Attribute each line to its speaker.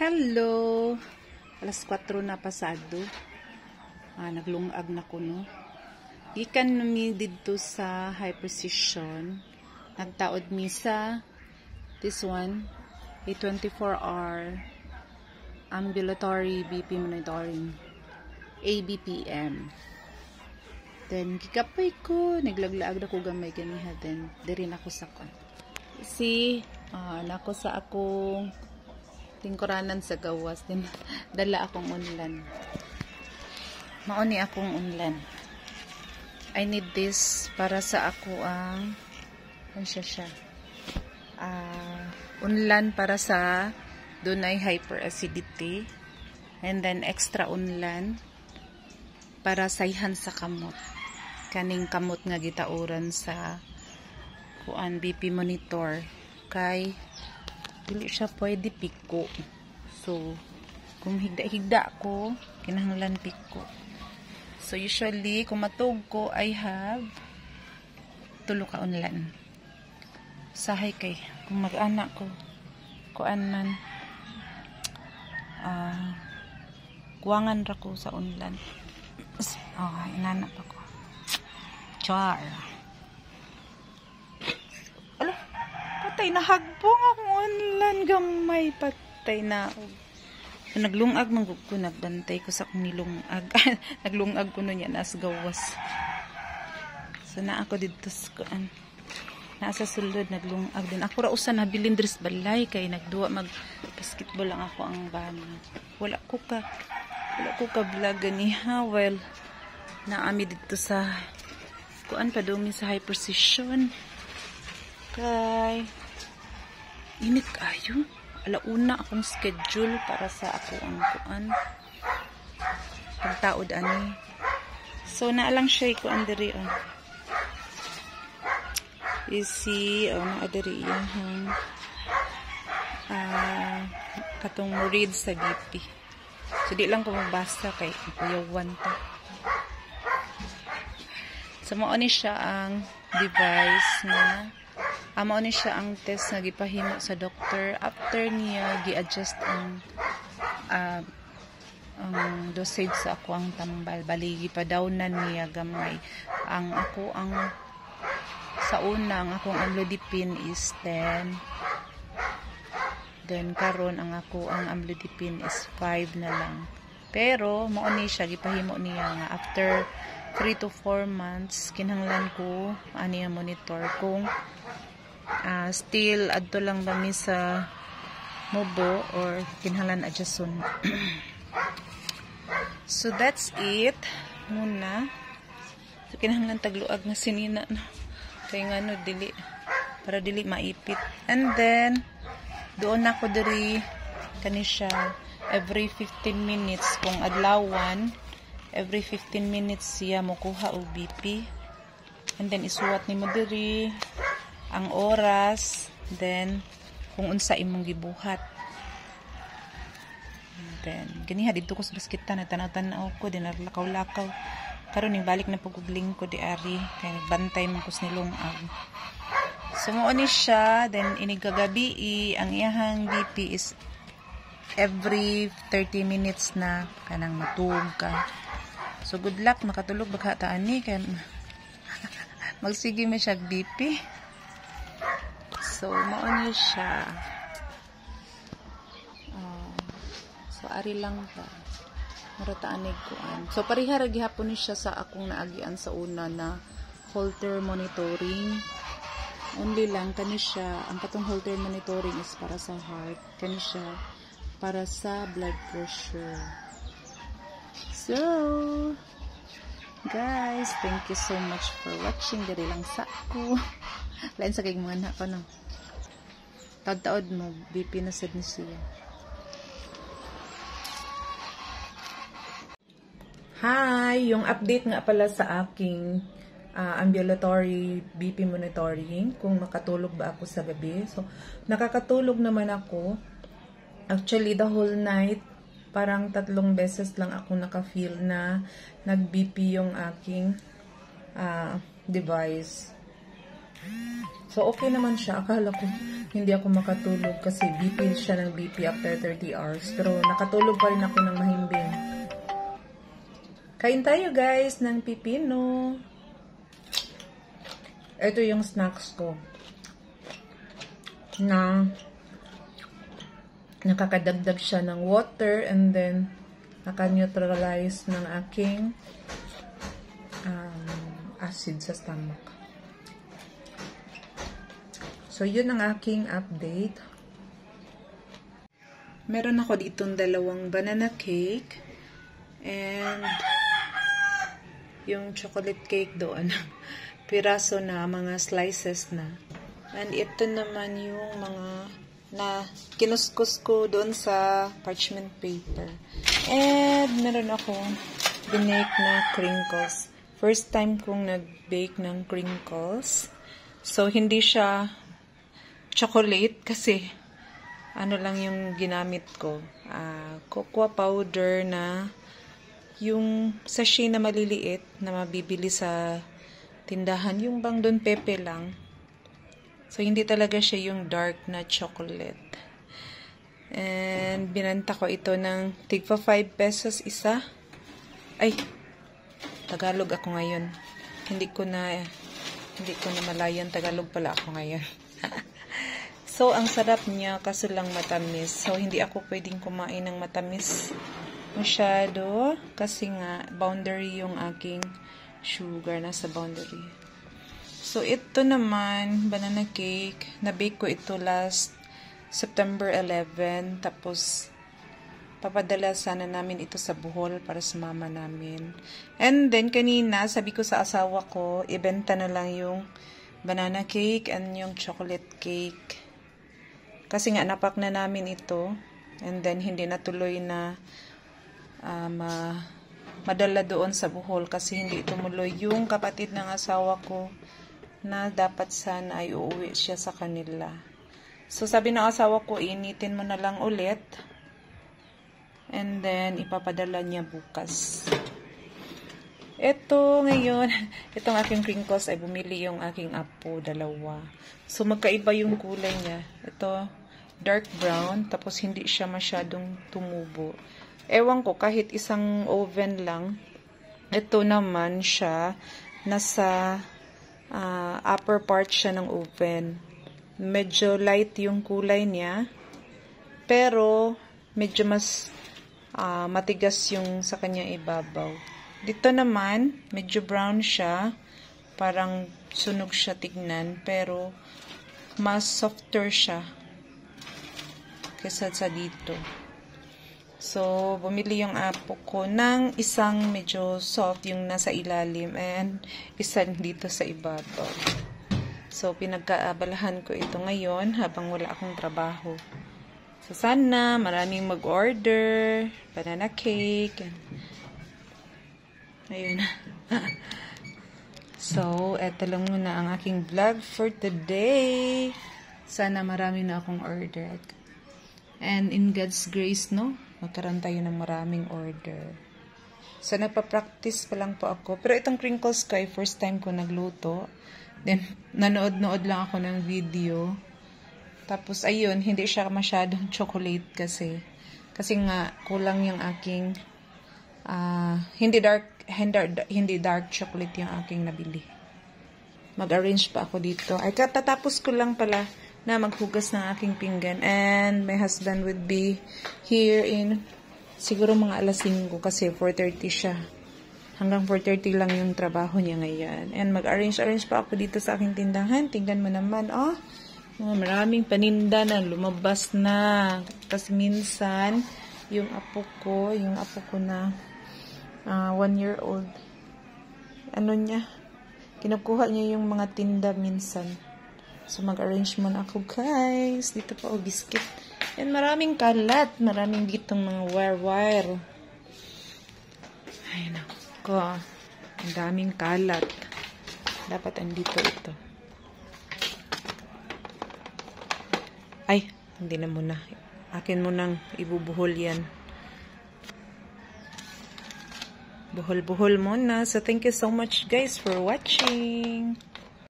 Speaker 1: Hello! Alas 4 na pasado. Naglungag na ko, no? Gikan mi dito sa High Precision. Nagtaod mi sa this one, a 24-hour ambulatory BP monitoring, ABPM. Then, gikapay ko, naglaglaag na ko gamay ganiha. Then, diri na ko sa kon. Nako sa akong tingkuranan sa gawas. Then, dala akong unlan. Mauni akong unlan. I need this para sa ako ang unlan para sa dunay hyperacidity. And then, extra unlan para sayhan sa kamot. Kaning kamot nga gitauran sa kuan BP monitor. Kay dili siya pwede piko. So, kung higda-higda ko, kinahanglan piko. So, usually, kung matug ko, I have 3 ka unlan. Sahay kay, kung mag-anak ko, kuan man, kuwangan ra ko sa unlan. Inanak pa ko. Char. Ala, patay na hagbong akong unlan gamay. Patay na. Naglungag manggug ko, nagbantay ko sa akong nilungag. Naglungag ko nun yan as gawas. So na ako dito sa nasa sulod, naglungag din. Ako ra usa nabilin dres balay kay nagduwa mag basketball lang ako ang bana. Wala ko ka vlog ganiha. Well, naami dito sa kuan padumi sa High Precision. Kay init kayo. Alauna akong schedule para sa ako ang kuan pagtaod ani. So naa lang siya kuan diri naa diri yang katong read sa BP. So di lang ko magbasa kay kuyawan ta. So mao ni siya ang device na mao ni siya ang test nga gipahimo sa doctor after niya gi-adjust ang dosage sa ako ang tambal. Bali gipadawnan niya gamay. Ang sa una ang akong amlodipine is 10. Then karon ang amlodipine is 5 na lang. Pero mao ni siya gipahimo niya nga after 3 to 4 months kinahanglan ko ani ang monitor kung still adto lang ba mi sa mobo or kinahanglan adjuston. So that's it muna. So kinahanglan tagluag nga sinina no. Kay ngano dili para dili maipit. And then doon ako diri kani siya every 15 minutes kung adlawan, every 15 minutes siya mokuha og BP. And then isuwat nimo diri ang oras, then kung unsa imong gibuhat. Then ganiha dito ko sa basketball nagtanaw-tanaw ko din lakaw-lakaw. Karon ning balik na pagugling ko di ari kay nagbantay man ko sa nilungag. So mo ni siya, then inigagabi ang iyahang BP is every 30 minutes na kanang matug ka. So good luck makatulog bagha ta ani kay magsige man siya BP. So, maon siya. So, ari lang pa. Marataanig kuan. So, parihara gihapon ni siya sa akong naagian sa una na Holter monitoring. Only lang, kani siya, ang katong Holter monitoring is para sa heart. Kani siya, para sa blood pressure. So, guys, thank you so much for watching. Dari lang sa ako. Lain sa kay mga anak ko no. Taod-taod mo, BP na sad ni siya. Hi! Yung update nga pala sa aking ambulatory BP monitoring, kung makatulog ba ako sa gabi. So, nakakatulog naman ako. Actually, the whole night, parang 3 beses lang ako naka-feel na nag-BP yung aking device. So, okay naman siya. Akala ko hindi ako makatulog kasi BP siya ng BP after 30 hours. Pero nakatulog pa rin ako ng mahimbing. Kain tayo guys ng pipino. Ito yung snacks ko. Na nakakadagdag siya ng water and then naka-neutralize ng aking acid sa stomach. So, yun ang aking update. Meron ako ditong dalawang banana cake and yung chocolate cake doon. Piraso na, mga slices na. And ito naman yung mga na kinuskus ko doon sa parchment paper. And meron akong binake na crinkles. First time kong nag-bake ng crinkles. So, hindi siya chocolate kasi ano lang yung ginamit ko. Cocoa powder na yung sachet na maliliit na mabibili sa tindahan. Yung bang Don Pepe lang. So, hindi talaga siya yung dark na chocolate. And, binanta ko ito ng tigpa 5 pesos isa. Ay, Tagalog ako ngayon. Hindi ko na malayan. Tagalog pala ako ngayon. So, ang sarap niya kaso lang matamis. So, hindi ako pwedeng kumain ng matamis masyado kasi nga boundary yung aking sugar. Nasa boundary. So, ito naman, banana cake. Na-bake ko ito last September 11. Tapos, papadala sana namin ito sa Bohol para sa mama namin. And then, kanina, sabi ko sa asawa ko, ibenta na lang yung banana cake and yung chocolate cake. Kasi nga, napak na namin ito. And then, hindi natuloy na madala doon sa Bohol kasi hindi tumuloy yung kapatid ng asawa ko na dapat sana ay uuwi siya sa kanila. So, sabi ng asawa ko, initin mo na lang ulit. And then, ipapadala niya bukas. Ito, ngayon, itong aking crinkles ay bumili yung aking apo, dalawa. So, magkaiba yung kulay niya. Ito, dark brown, tapos hindi siya masyadong tumubo. Ewan ko, kahit isang oven lang, ito naman siya, nasa upper part siya ng oven. Medyo light yung kulay niya, pero medyo mas matigas yung sa kanya ibabaw. Dito naman, medyo brown siya, parang sunog siya tignan, pero mas softer siya kaysa sa dito. So, bumili yung apo ko ng isang medyo soft, yung nasa ilalim, and isang dito sa ibabaw. So, pinagkaabalahan ko ito ngayon habang wala akong trabaho. So, sana maraming mag-order, banana cake, and ayun. So, eto lang muna ang aking vlog for today. Sana marami na akong order. And in God's grace, no? Magkaroon tayo ng maraming order. So, nagpa-practice pa lang po ako. Pero itong crinkles ko ay first time ko nagluto. Then, nanood-nood lang ako ng video. Tapos, ayun, hindi siya masyadong chocolate kasi. Kasi nga, kulang yung aking, hindi dark chocolate yung aking nabili. Mag-arrange pa ako dito. Ay, katatapos ko lang pala na maghugas ng aking pinggan. And my husband would be here in siguro mga alas 5 kasi 4:30 siya. Hanggang 4:30 lang yung trabaho niya ngayon. And mag-arrange pa ako dito sa aking tindahan. Tingnan mo naman, oh. Maraming paninda na lumabas na. Kasi minsan, yung apo ko na 1-year-old, ano niya, kinukuha niya yung mga tinda minsan. So, mag-arrange muna ako, guys. Dito pa, biscuit. And maraming kalat. Maraming ditong mga wire-wire. Ay, nako. Ang daming kalat. Dapat andito ito. Ay, hindi na muna. Akin munang ibubuhol yan. Buhol-buhol muna. So, thank you so much, guys, for watching.